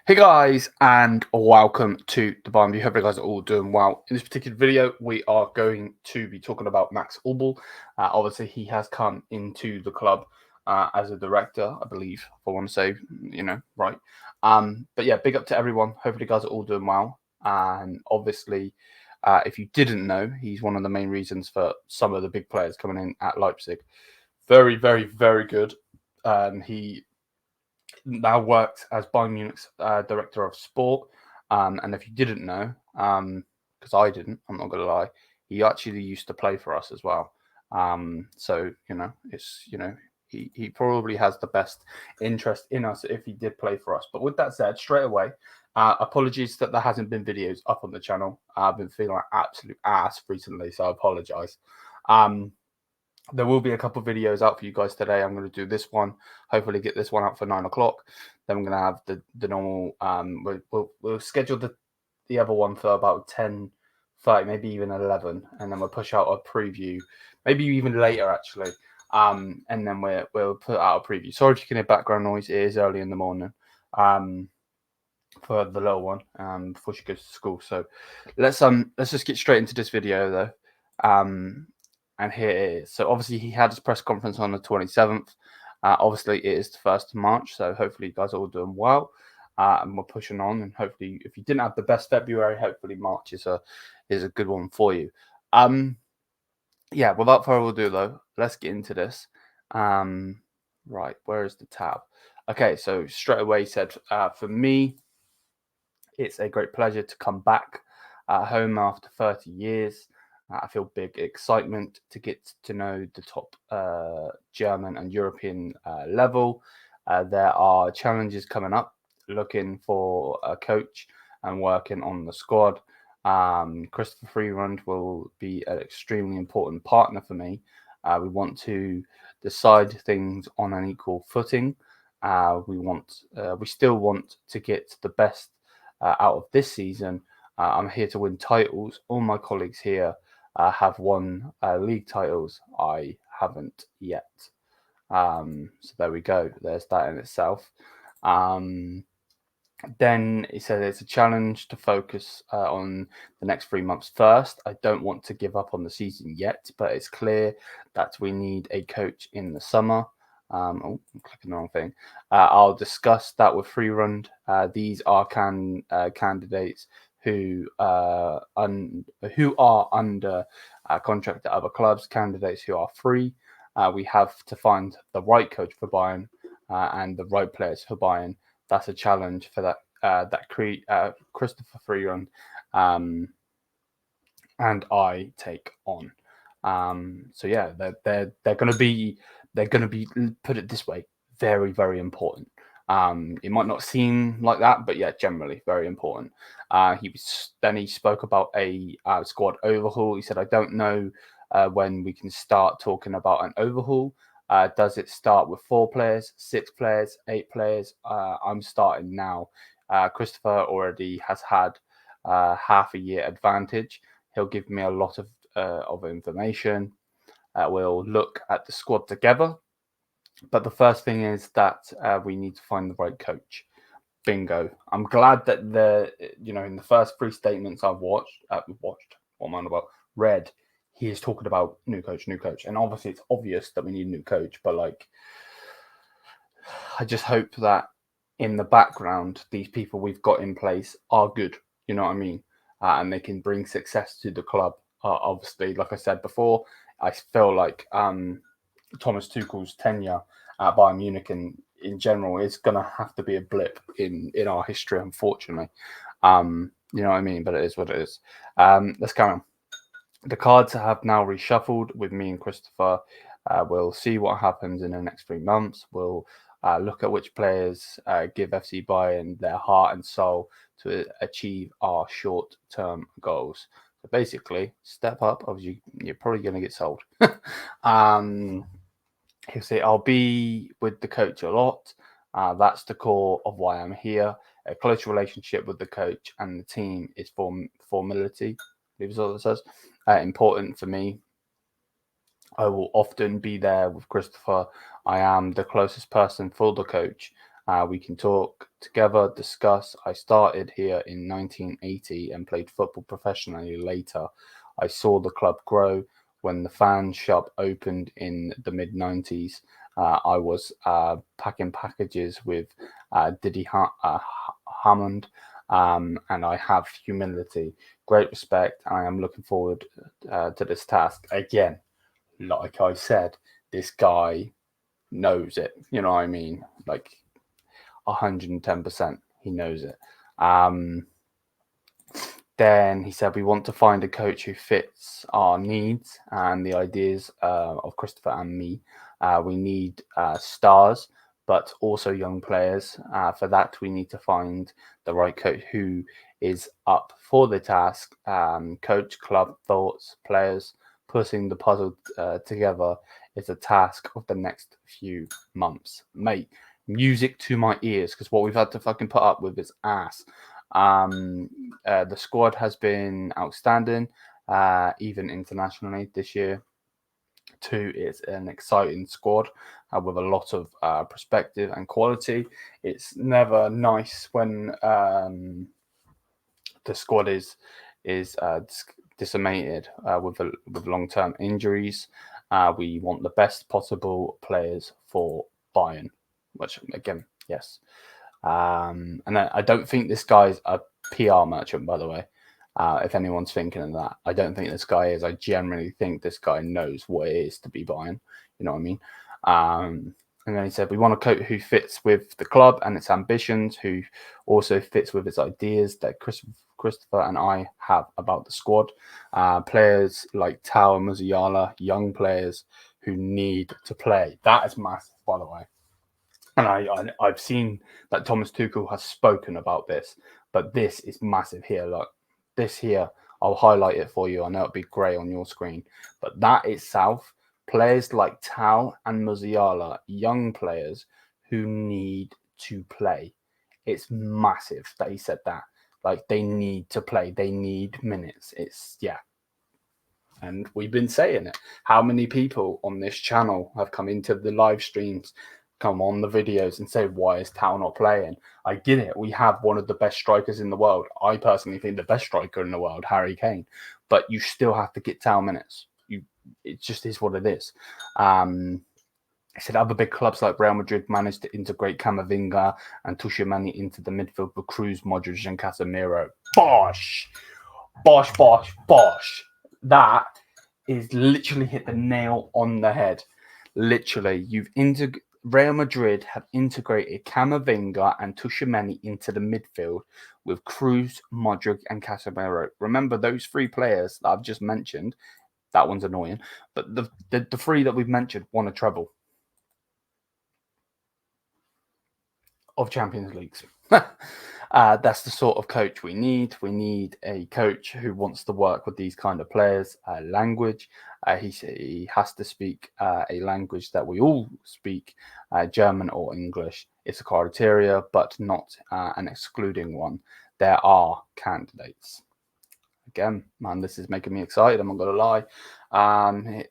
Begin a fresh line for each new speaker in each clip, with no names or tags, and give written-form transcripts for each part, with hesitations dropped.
Hey guys, and welcome to the Bayern View. Hope you guys are all doing well. In this particular video, we are going to be talking about Max Eberl. Obviously, he has come into the club as a director, I believe, if I want to say, right. But yeah, big up to everyone. Hopefully, you guys are all doing well. And obviously, if you didn't know, he's one of the main reasons for some of the big players coming in at Leipzig. Very, very, very good. He now works as Bayern Munich's director of sport. And if you didn't know, because I didn't, I'm not going to lie, he actually used to play for us as well. So, he probably has the best interest in us if he did play for us. But with that said, straight away, apologies that there hasn't been videos up on the channel. I've been feeling like absolute ass recently, so I apologize. There will be a couple of videos out for you guys today. I'm going to do this one, hopefully get this one out for 9 o'clock. Then I'm going to have the normal, we'll schedule the other one for about 10:30, maybe even 11. And then we'll push out a preview, maybe even later actually. And then we'll put out a preview. Sorry if you can hear background noise. It is early in the morning for the little one before she goes to school. So let's just get straight into this video though. And here it is. So obviously he had his press conference on the 27th. Obviously it is the 1st of March. So hopefully you guys are all doing well. And we're pushing on. And hopefully if you didn't have the best February, hopefully March is a good one for you. Yeah, without further ado though, let's get into this. Right, where is the tab? Okay, so straight away he said, for me, it's a great pleasure to come back home after 30 years. I feel big excitement to get to know the top German and European level. There are challenges coming up, looking for a coach and working on the squad. Christopher Freerund will be an extremely important partner for me. We want to decide things on an equal footing. We still want to get the best out of this season. I'm here to win titles. All my colleagues here have won league titles. I haven't yet. So there we go. There's that in itself. Then he said it's a challenge to focus on the next 3 months first. I don't want to give up on the season yet, but it's clear that we need a coach in the summer. I'm clicking the wrong thing. I'll discuss that with Freerund. These are candidates who are under contract at other clubs, candidates who are free. We have to find the right coach for Bayern and the right players for Bayern. That's a challenge for Christopher Freerund and I take on. So yeah, they're going to be put it this way, very, very important. It might not seem like that, but yeah, generally very important. He spoke about a squad overhaul. He said, I don't know when we can start talking about an overhaul. Does it start with 4 players, 6 players, 8 players? I'm starting now. Christopher already has had half a year advantage. He'll give me a lot of information. We'll look at the squad together. But the first thing is that we need to find the right coach. Bingo. I'm glad that in the first 3 statements I've read, he is talking about new coach. And obviously it's obvious that we need a new coach, but like, I just hope that in the background, these people we've got in place are good. You know what I mean? And they can bring success to the club. Obviously, like I said before, I feel like Thomas Tuchel's tenure at Bayern Munich and in general is going to have to be a blip in our history, unfortunately. You know what I mean? But it is what it is. Let's carry on. The cards have now reshuffled with me and Christopher. We'll see what happens in the next 3 months. We'll look at which players give FC Bayern their heart and soul to achieve our short-term goals. So basically, step up. Obviously, you're probably going to get sold. He'll say, I'll be with the coach a lot. That's the core of why I'm here. A close relationship with the coach and the team is formality. I believe is what it says. Important for me. I will often be there with Christopher. I am the closest person for the coach. We can talk together, discuss. I started here in 1980 and played football professionally later. I saw the club grow when the fan shop opened in the mid-90s. I was packing packages with Diddy Hammond, and I have humility, great respect, and I am looking forward to this task. Again, like I said, this guy knows it. You know what I mean? Like 110%, he knows it. Then he said, we want to find a coach who fits our needs and the ideas of Christopher and me. We need stars, but also young players. For that, we need to find the right coach who is up for the task. Coach, club, thoughts, players, putting the puzzle together is a task of the next few months. Mate, music to my ears, because what we've had to fucking put up with is ass. The squad has been outstanding, even internationally this year. Too, it's an exciting squad with a lot of perspective and quality. It's never nice when the squad is decimated with long-term injuries. We want the best possible players for Bayern, which again, yes. And I don't think this guy's a PR merchant, by the way. If anyone's thinking of that, I don't think this guy is. I generally think this guy knows what it is to be Bayern. You know what I mean? And then he said, we want a coach who fits with the club and its ambitions, who also fits with its ideas that Christopher and I have about the squad. Players like Tao and Musiala, young players who need to play. That is massive, by the way. And I've seen that Thomas Tuchel has spoken about this, but this is massive here. Look, this here, I'll highlight it for you. I know it'll be grey on your screen, but that itself, players like Tau and Musiala, young players who need to play. It's massive that he said that. Like, they need to play. They need minutes. It's, yeah. And we've been saying it. How many people on this channel have come into the live streams, come on the videos and say, why is Tau not playing? I get it. We have one of the best strikers in the world. I personally think the best striker in the world, Harry Kane. But you still have to get Tau minutes. It just is what it is. I said other big clubs like Real Madrid managed to integrate Camavinga and Tuchemani into the midfield with Cruz, Modric and Casemiro. Bosh! Bosh, bosh, bosh. That is literally hit the nail on the head. Literally, Real Madrid have integrated Camavinga and Tuchemani into the midfield with Cruz, Modric and Casemiro. Remember, those three players that I've just mentioned, that one's annoying, but the three that we've mentioned won a treble of Champions Leagues. That's the sort of coach we need. We need a coach who wants to work with these kind of players. Language, he has to speak a language that we all speak, German or English. It's a criteria, but not an excluding one. There are candidates. Again, man, this is making me excited. I'm not going to lie.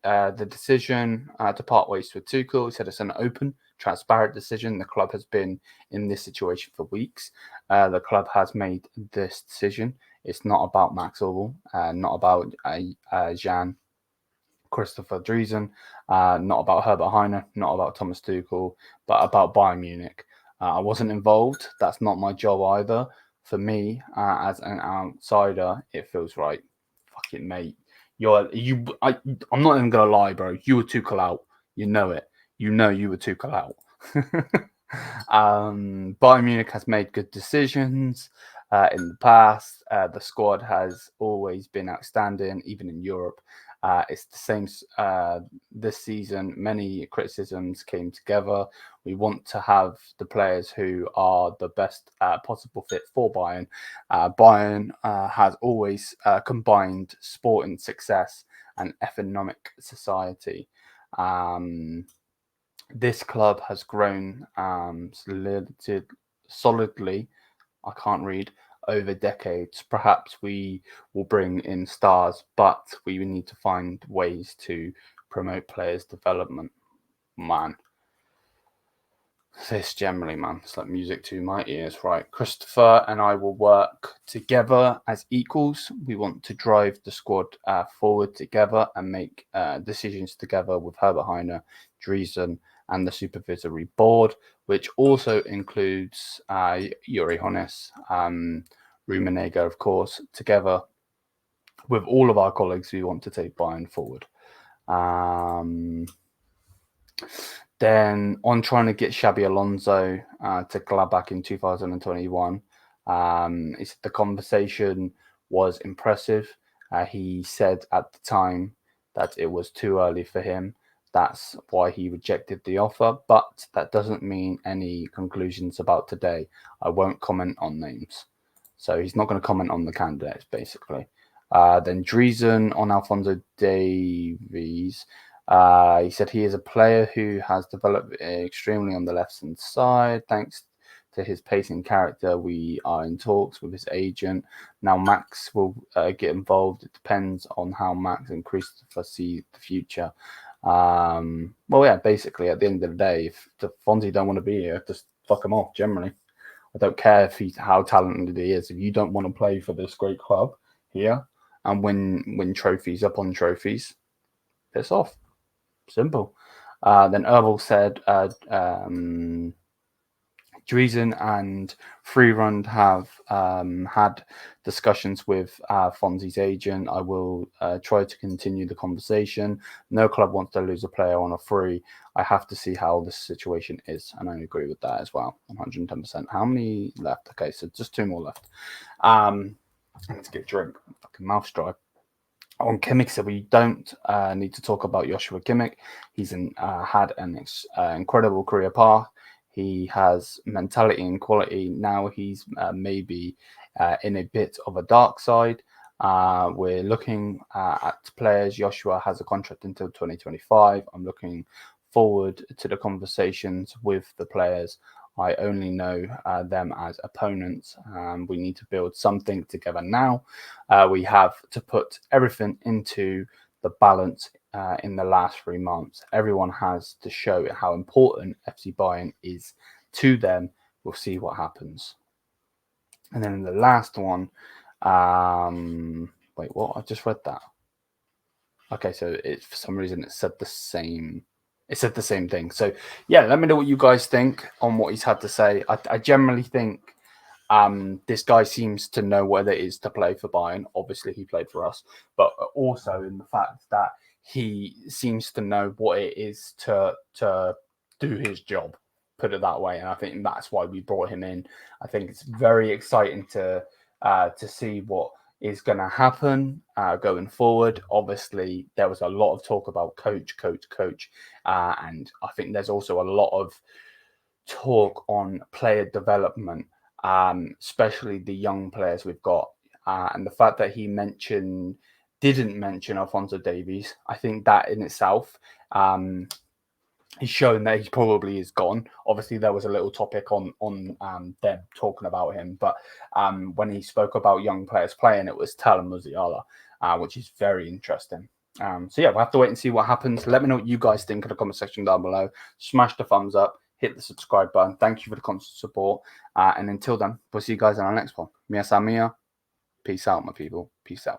The decision to part ways with Tuchel, he said it's an open, transparent decision. The club has been in this situation for weeks. The club has made this decision. It's not about Max Eberl, not about Jan Christopher Driesen, not about Herbert Heine, not about Thomas Tuchel, but about Bayern Munich. I wasn't involved. That's not my job either. For me, as an outsider, it feels right. Fucking mate, I'm not even gonna lie, bro. You were Tuchel out. You know it. You know you were Tuchel out. Bayern Munich has made good decisions in the past. The squad has always been outstanding, even in Europe. It's the same this season. Many criticisms came together. We want to have the players who are the best possible fit for Bayern. Bayern has always combined sporting success and economic society. This club has grown solidly. I can't read. Over decades. Perhaps we will bring in stars, but we need to find ways to promote players' development. Man, this generally, man, it's like music to my ears, right? Christopher and I will work together as equals. We want to drive the squad forward together and make decisions together with Herbert Heiner, Driesen, and the supervisory board, which also includes Yuri Hones, Rummenigge, of course. Together with all of our colleagues, we want to take Bayern forward. Then on trying to get Xabi Alonso to Gladbach in 2021, the conversation was impressive. He said at the time that it was too early for him. That's why he rejected the offer, but that doesn't mean any conclusions about today. I won't comment on names. So he's not going to comment on the candidates, basically. Then Driesen on Alphonso Davies. He said he is a player who has developed extremely on the left-hand side. Thanks to his pacing character, we are in talks with his agent. Now Max will get involved. It depends on how Max and Christopher see the future. Well, yeah, basically, at the end of the day, if the Fonzie don't want to be here, just fuck him off, generally. I don't care if how talented he is. If you don't want to play for this great club here and win trophies upon trophies, piss off. Simple. Then Erbel said Driesen and Freerund have had discussions with Fonzie's agent. I will try to continue the conversation. No club wants to lose a player on a free. I have to see how this situation is, and I agree with that as well, 110%. How many left? Okay, so just 2 more left. Let's get a drink. Fucking mouth dry. On Kimmich, so we don't need to talk about Joshua Kimmich. He's had an incredible career path. He has mentality and quality. Now he's maybe in a bit of a dark side. We're looking at players. Joshua has a contract until 2025. I'm looking forward to the conversations with the players. I only know them as opponents. We need to build something together now. We have to put everything into the balance in the last 3 months. Everyone has to show how important FC Bayern is to them. We'll see what happens. And then the last one, wait, what? I just read that. Okay, so for some reason it said the same. It said the same thing. So yeah, let me know what you guys think on what he's had to say. I generally think this guy seems to know what it is to play for Bayern. Obviously, he played for us, but also in the fact that he seems to know what it is to do his job. Put it that way, and I think that's why we brought him in. I think it's very exciting to see what is going to happen going forward. Obviously, there was a lot of talk about coach, and I think there's also a lot of talk on player development, especially the young players we've got, and the fact that he didn't mention Alphonso Davies. I think that in itself he's shown that he probably is gone. Obviously, there was a little topic on them talking about him, but when he spoke about young players playing, it was Tal Musiala, which is very interesting. So yeah, we'll have to wait and see what happens. Let me know what you guys think in the comment section down below. Smash the thumbs up, hit the subscribe button. Thank you for the constant support. And until then, we'll see you guys in our next one. Mia Samia. Peace out, my people. Peace out.